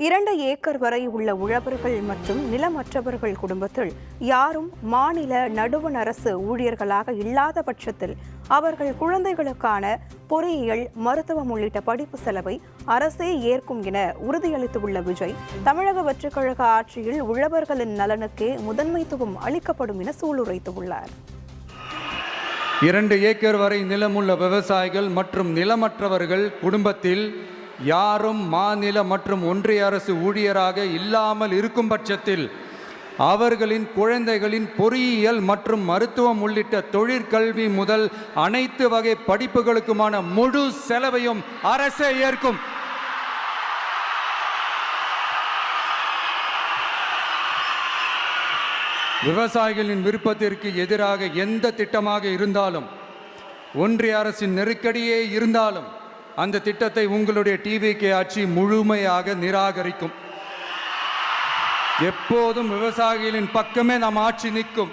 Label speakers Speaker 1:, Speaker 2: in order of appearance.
Speaker 1: 2 acre வரை உள்ள உழவர்கள் மற்றும் நிலமற்றவர்கள் குடும்பத்தில் யாரும் மாநில நடுவண் அரசு ஊழியர்களாக இல்லாத பட்சத்தில் அவர்கள் குழந்தைகளுக்கான பொறியியல், மருத்துவம் உள்ளிட்ட படிப்பு செலவை அரசே ஏற்கும் என உறுதியளித்துள்ள விஜய், தமிழக வெற்றிக் கழக ஆட்சியில் உழவர்களின் நலனுக்கே முதன்மைத்துவம் அளிக்கப்படும் என சூளுரைத்துள்ளார்.
Speaker 2: 2 ஏக்கர் வரை நிலமுள்ள விவசாயிகள் மற்றும் நிலமற்றவர்கள் குடும்பத்தில் யாரும் மாநில மற்றும் ஒன்றிய அரசு ஊழியராக இல்லாமல் இருக்கும் பட்சத்தில் அவர்களின் குழந்தைகளின் பொறியியல் மற்றும் மருத்துவம் உள்ளிட்ட தொழிற்கல்வி முதல் அனைத்து வகை படிப்புகளுக்குமான முழு செலவையும் அரசே ஏற்கும். விவசாயிகளின் விருப்பத்திற்கு எதிராக எந்த திட்டமாக இருந்தாலும், ஒன்றிய அரசின் நெருக்கடியே இருந்தாலும் அந்த திட்டத்தை உங்களுடைய டிவிகே ஆட்சி முழுமையாக நிராகரிக்கும். எப்போதும் விவசாயிகளின் பக்கமே நம் ஆட்சி நிற்கும்.